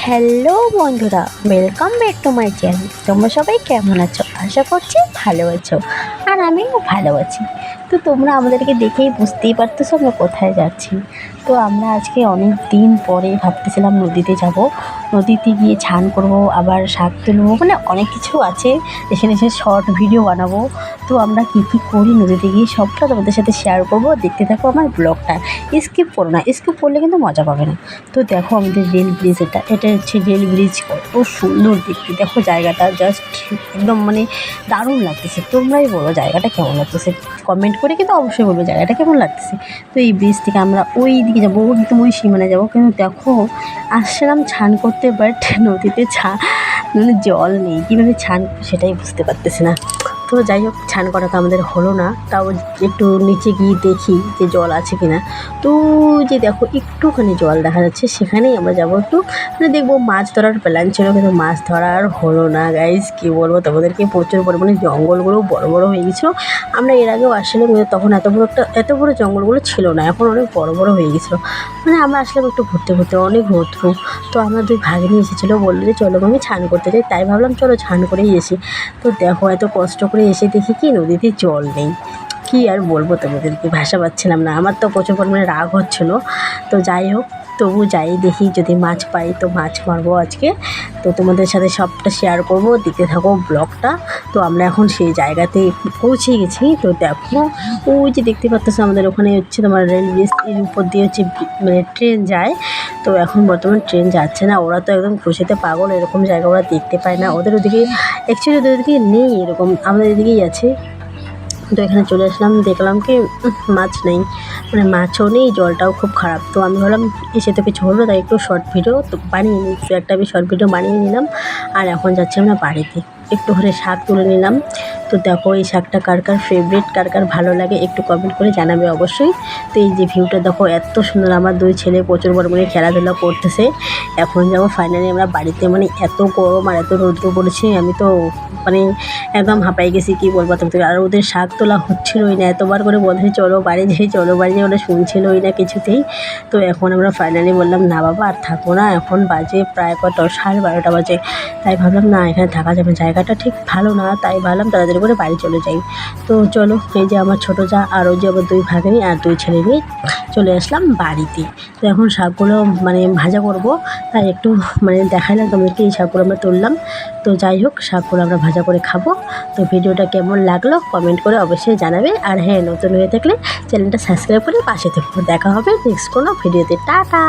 Hello বন্ধুরা, welcome back to my channel. তোমরা সবাই কেমন আছো? আশা করছি ভালো আছো, আর আমিও ভালো আছি। তো তোমরা আমাদেরকে দেখেই বুঝতেই পারতেছো আমরা কোথায় যাচ্ছি। তো আমরা আজকে অনেক দিন পরে ভাবতেছিলাম নদীতে যাব, নদীতে গিয়ে স্নান করব, আবার শাক তুলবো, মানে অনেক কিছু আছে। এখানে এসে শর্ট ভিডিও বানাবো। তো আমরা কী কী করি নদীতে গিয়ে সবটা তোমাদের সাথে শেয়ার করবো। দেখতে থাকো আমার ব্লগটা, স্কিপ করো না, স্কিপ করলে কিন্তু মজা পাবে না। তো দেখো আমাদের রেল ব্রিজ, এটা হচ্ছে রেল ব্রিজ। কত সুন্দর দেখতে, দেখো জায়গাটা জাস্ট একদম মানে দারুণ লাগতেছে। তোমরাই বলো জায়গাটা কেমন লাগতেছে, কমেন্ট করে কিন্তু অবশ্যই বলবো জায়গাটা কেমন লাগতেছে। তো এই ব্রিজ থেকে আমরা ওই দিকে যাবো, একদম ওই সীমানায় যাবো। কিন্তু দেখো আসলাম স্নান করতে, বাট নদীতে মানে জল নেই, কীভাবে স্নান সেটাই বুঝতে পারতেছি না। তো যাই হোক, স্নান করা তো আমাদের হলো না, তাও একটু নিচে গিয়ে দেখি যে জল আছে কি না। তো যে দেখো একটুখানি জল দেখা যাচ্ছে, সেখানেই আমরা যাবো একটু মানে দেখবো। মাছ ধরার প্ল্যান ছিল, কিন্তু মাছ ধরা আর হলো না গাইজ। কী বলবো তোমাদেরকে, প্রচুর পরিমাণে জঙ্গলগুলো বড় বড় হয়ে গেছিলো। আমরা এর আগেও আসলে তখন এত বড় জঙ্গলগুলো ছিল না, এখন অনেক বড় বড় হয়ে গেছিলো। মানে আমরা আসলাম একটু ঘুরতে ঘুরতে, অনেক রৌদ্র। তো আমরা দুই ভাগিনী এসেছিলো, বললো যে চলো আমি স্নান করতে যাই। তাই ভাবলাম চলো স্নান করেই এসি। তো দেখো এত কষ্ট করে এসে দেখি কি নদীতে জল নেই। কী আর বলবো তোমাদেরকে, ভাষা পাচ্ছিলাম না। আমার তো প্রচুর পরিমাণে রাগ হচ্ছিলো। তো যাই হোক, তবু যাই, দেখি যদি মাছ পাই তো মাছ মারবো আজকে। তো তোমাদের সাথে সবটা শেয়ার করব, দেখতে থাকো ব্লগটা। তো আমরা এখন সেই জায়গাতে পৌঁছে গেছি। তো দেখো ওই যে দেখতে পাচ্ছ আমাদের ওখানে হচ্ছে তোমার রেল ব্রিজ, এর উপর দিয়ে হচ্ছে মানে ট্রেন যায়। তো এখন বর্তমান ট্রেন যাচ্ছে না, ওরা তো একদম খুশিতে পাগল, এরকম জায়গা ওরা দেখতে পায় না। ওদের ওদিকে অ্যাকচুয়ালি ওদের ওদিকে নেই এরকম, আমাদের এদিকেই আছে। তো এখানে চলে আসলাম, দেখলাম কি মাছ নেই, মানে মাছও নেই, জলটাও খুব খারাপ। তো আমি ভাবলাম এসে তো কিছু হলো, তাই একটু শর্ট ভিডিও তো বানিয়ে নিই, একটা আমি শর্ট ভিডিও বানিয়ে নিলাম। আর এখন যাচ্ছি আমরা বাড়িতে, একটু করে শাক তুলে নিলাম। তো দেখো এই শাকটা কার কার ফেভারিট, কার কার ভালো লাগে একটু কমেন্ট করে জানাবে অবশ্যই। তো এই যে ভিউটা দেখো এত সুন্দর, আমার দুই ছেলে প্রচুর পরিমাণে খেলাধুলা করতেছে। এখন যাবো ফাইনালি আমরা বাড়িতে, মানে এত গরম আর এত রৌদ্র পড়েছে, আমি তো মানে একদম হাঁপাই গেছি, কী বলবো তোমাকে। আর ওদের শাক তোলা হচ্ছিলোই না, এতবার করে বলছে চলো বাড়ি যাই, চলো বাড়ি যাই, ওরা শুনছিলোই না কিছুতেই। তো এখন আমরা ফাইনালি বললাম না বাবা আর থাকবো না, এখন বাজে প্রায় কত 12:30 বাজে। তাই ভাবলাম না এখানে থাকা যাবে, জায়গাটা ঠিক ভালো না। তাই ভাবলাম তাড়াতাড়ি করে বাড়ি চলে যাই। তো চলো, এই যে আমার ছোটো যা আর ওই যে আমার দুই ভাগিনী আর দুই ছেলে নিয়ে চলে আসলাম বাড়িতে। তো এখন শাকগুলো মানে ভাজা করব, তাই একটু মানে দেখাইলাম তোমাদেরকে, এই শাকগুলো আমরা তুললাম। তো যাই হোক, শাকগুলো আমরা ভাজা করে খাবো। তো ভিডিওটা কেমন লাগলো কমেন্ট করে অবশ্যই জানাবে। আর হ্যাঁ, নতুন হয়ে থাকলে চ্যানেলটা সাবস্ক্রাইব করে পাশে থেকো। দেখা হবে নেক্সট কোনো ভিডিওতে। টাটা।